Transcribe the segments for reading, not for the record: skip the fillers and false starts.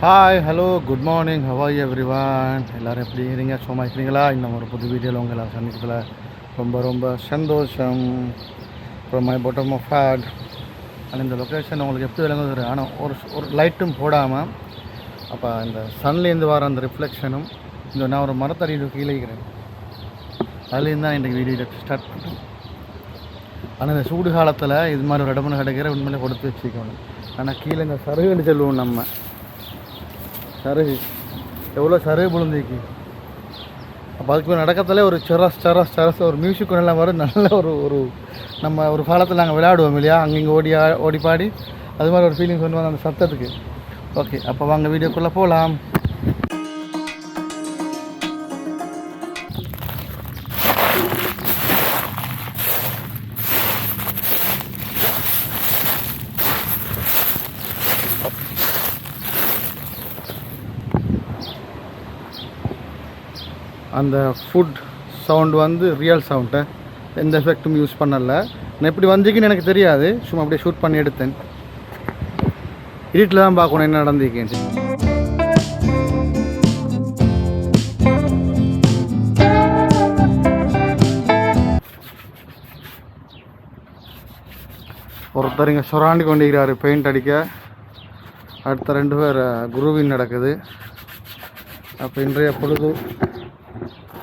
Hi hello good morning Hawaii everyone எல்லோரும் எப்படி இருக்கீங்க? சும்மா இருக்கிறீங்களா? இன்னும் ஒரு புது வீடியோவில் உங்களை எல்லோரும் சந்திக்கிறதுல ரொம்ப ரொம்ப சந்தோஷம். அப்புறம் மை பாட்டம் ஆஃப் ஹார்ட். ஆனால் இந்த லொக்கேஷன் உங்களுக்கு எப்படி விளங்குது? ஆனால் ஒரு லைட்டும் போடாமல் அப்போ இந்த சன்லேருந்து வர அந்த ரிஃப்ளெக்ஷனும் இந்த நான் ஒரு மரத்தடியில் கீழே இருக்கிறேன். அதுலேருந்து தான் இன்றைக்கு வீடியோ ஸ்டார்ட் பண்ணுறேன். ஆனால் இந்த சூடு காலத்தில் இது மாதிரி ஒரு இடம்னு கிடைக்கிற உண்மையிலே கொடுத்து வச்சுக்கணும். ஆனால் கீழே இந்த சருகுன்னு சொல்லுவோம் நம்ம. சருகு எவ்வளோ சருகு விழுந்துக்கு. அப்போ அதுக்கு நடக்கத்தாலே ஒரு சரஸ் ஒரு மியூசிக் நல்லா வரும். நல்ல ஒரு நம்ம ஒரு காலத்தில் நாங்கள் விளையாடுவோம் இல்லையா, அங்கே இங்கே ஓடி பாடி அது மாதிரி ஒரு ஃபீலிங்ஸ் வந்து அந்த சத்தத்துக்கு. ஓகே, அப்போ வாங்க வீடியோக்குள்ளே போகலாம். அந்த ஃபுட் சவுண்டு வந்து ரியல் சவுண்டு, எந்த எஃபெக்டும் யூஸ் பண்ணலை. நான் எப்படி வந்துக்குன்னு எனக்கு தெரியாது, சும்மா அப்படியே ஷூட் பண்ணி எடுத்தேன். இருட்டில் தான் பார்க்கணும் என்ன நடந்துக்கேன். ஒருத்தர் இங்கே சுராண்டி கொண்டிருக்கிறாரு பெயிண்ட் அடிக்க. அடுத்த 2 பேர் குரூவிங் நடக்குது. அப்போ இன்றைய பொழுது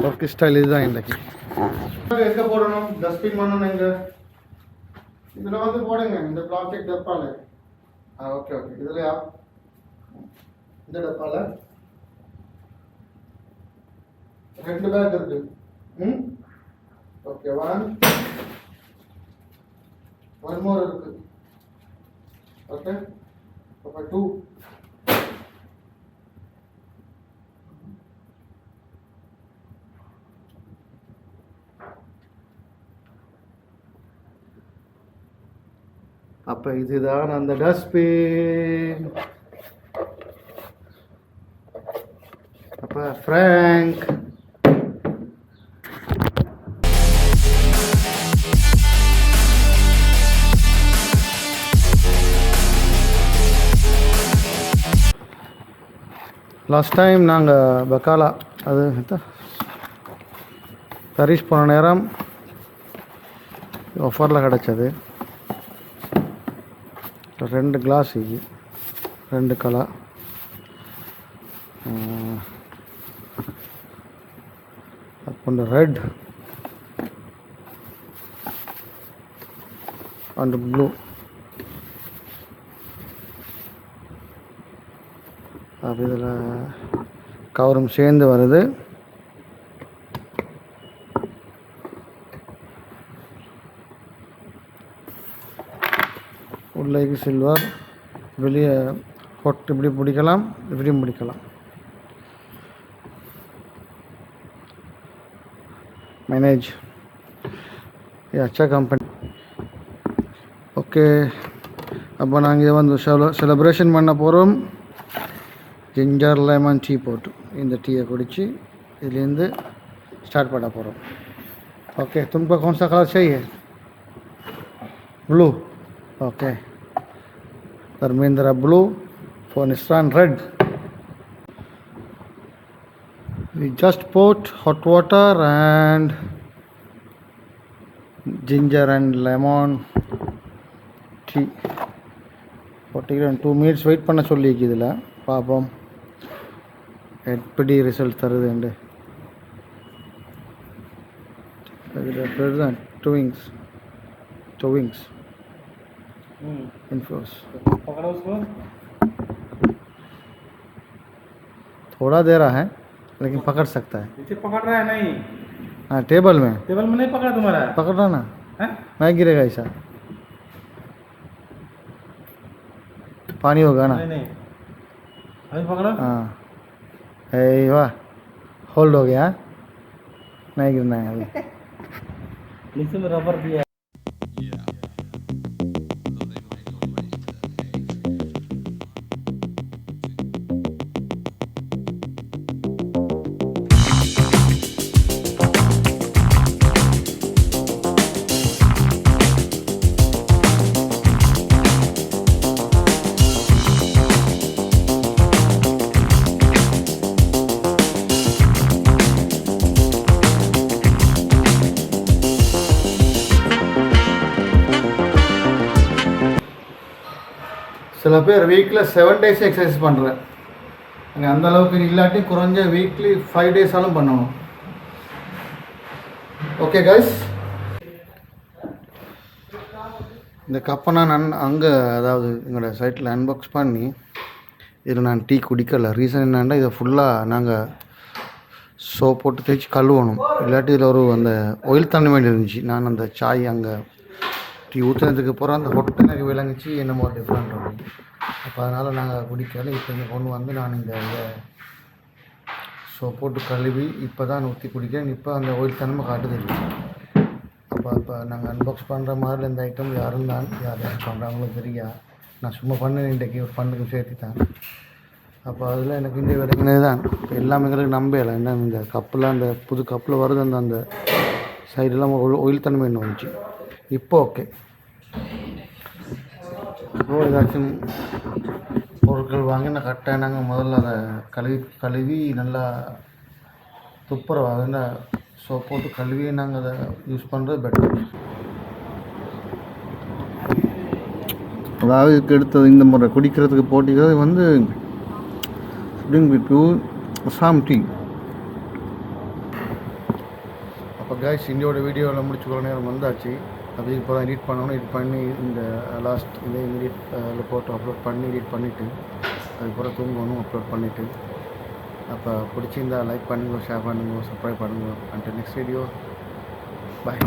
ஒர்க் ஸ்டைல் இதுதான் இன்றைக்கு. எங்கே போடணும்? டஸ்ட்பின் பண்ணணும். எங்கே இதில் வந்து போடுங்க, இந்த பிளாஸ்டிக் டப்பால. ஓகே இதுலையா? இந்த டப்பால 2 பேக் இருக்கு. ஓகே, ஒன் மோர் இருக்கு. ஓகே, அப்போ 2. அப்போ இதுதான் அந்த டஸ்ட்பின். அப்போ ஃப்ராங்க் லாஸ்ட் டைம் நாங்கள் பக்காலா அது பரிஷ் போன நேரம் ஆஃபரில் கிடச்சது. 2 கிளாஸ், 2 கலர். அப்போ ரெட் அண்ட் ப்ளூ. அப்போ இதில் கவரும் சேர்ந்து வருது. உள்ளேக்கு சில்வர், வெளியே ஹொட். இப்படி பிடிக்கலாம், இப்படியும் பிடிக்கலாம். மேனேஜ் அச்சா கம்பெனி. ஓகே, அப்போ நாங்கள் இதை வந்து செலிப்ரேஷன் பண்ண போகிறோம். ஜிஞ்சர் லெமன் டீ போட்டு இந்த டீயை குடித்து இதுலேருந்து ஸ்டார்ட் பண்ண போகிறோம். ஓகே, तुमको कौन सा कलर चाहिए? Blue. Okay, Dharmendra blue, for Nisran red. We just put hot water and ginger and lemon tea. 2 minutes wait பண்ண சொல்லிருக்கு. இதில் பார்ப்போம் எப்படி ரிசல்ட் தருதுண்டு. இதில் தான் टविंग्स इन्फ्लोस. पकड़ो उसको. थोड़ा दे रहा है लेकिन पकड़ सकता है. नीचे पकड़ रहा है? नहीं. हाँ, टेबल में नहीं पकड़ा तुम्हारा. पकड़ रहा ना है? नहीं गिरेगा ऐसा. पानी होगा ना? नहीं अभी पकड़ो. हाँ, वाह, होल्ड हो गया. नहीं गिरना है अभी. नीचे में रबर दिया. சில பேர் வீக்கில் 7 days எக்ஸசைஸ் பண்ணுறேன். நீங்கள் அந்த அளவுக்கு இல்லாட்டி குறைஞ்ச வீக்லி 5 days ஆலும் பண்ணணும். ஓகே கைஸ், இந்த கப்பை நான் அங்கே அதாவது எங்களோட சைட்டில் அன்பாக்ஸ் பண்ணி இதில் நான் டீ குடிக்கல. ரீசன் என்னென்னா இதை ஃபுல்லாக நாங்கள் சோப் போட்டு தேய்ச்சி கழுவணும். இல்லாட்டி இதில் ஒரு அந்த ஆயில் தண்ணி வேண்டி இருந்துச்சு. நான் அந்த சாய் அங்கே டீ ஊற்றுனதுக்கு அப்புறம் அந்த ஹொட்டை எனக்கு விளங்குச்சு என்னமோ டிஃப்ரெண்ட் வரும். அப்போ அதனால் நாங்கள் குடிக்கல. இப்போ இங்கே கொண்டு வந்து நான் இந்த சோப் போட்டு கழுவி இப்போ தான் ஊற்றி குடிக்கிறேன். இப்போ அந்த ஆயில் தன்மை காட்டுது. இப்போ நாங்கள் அன்பாக்ஸ் பண்ணுற மாதிரி இந்த ஐட்டம் யாரும் தான் யார் பண்ணுறாங்களோ தெரியா. நான் சும்மா பண்ணேன் இன்றைக்கி ஒரு பண்ணுக்கு சேர்த்து தான். அப்போ அதில் எனக்கு இந்த விளக்குனது தான் இப்போ எல்லாமே எங்களுக்கு நம்பலை. என்ன இந்த கப்பில் அந்த புது கப்பில் வருது அந்த சைடெல்லாம் ஆயில் தன்மை என்ன வந்துச்சு. இப்போ ஓகே. இப்போ ஏதாச்சும் பொருட்கள் வாங்கி நான் கரெக்டாக நாங்கள் முதல்ல அதை கழுவி நல்லா துப்புரவு அதில் சோப் போட்டு கழுவி நாங்கள் அதை யூஸ் பண்ணுறது பெட்டர். அதாவது இதுக்கு எடுத்தது இந்த முறை குடிக்கிறதுக்கு போட்டிக்கிறது வந்து ஸ்ப்ரிங் வித் அசாம் டீ. அப்போ கைஸ், இந்தியோட வீடியோவில் முடிச்சுக்கிற நேரம் வந்தாச்சு. அப்படி இப்போ தான் எடிட் பண்ணணும். எடிட் பண்ணி இந்த லாஸ்ட் இந்த இமீடியட்டில் போட்டு அப்லோட் பண்ணி எடிட் பண்ணிவிட்டு அதுக்கப்புறம் தூங்கணும். அப்லோட் பண்ணிவிட்டு அப்போ பிடிச்சிருந்தா லைக் பண்ணுங்க, ஷேர் பண்ணுங்க, சப்ஸ்கிரைப் பண்ணுங்க. And next video bye.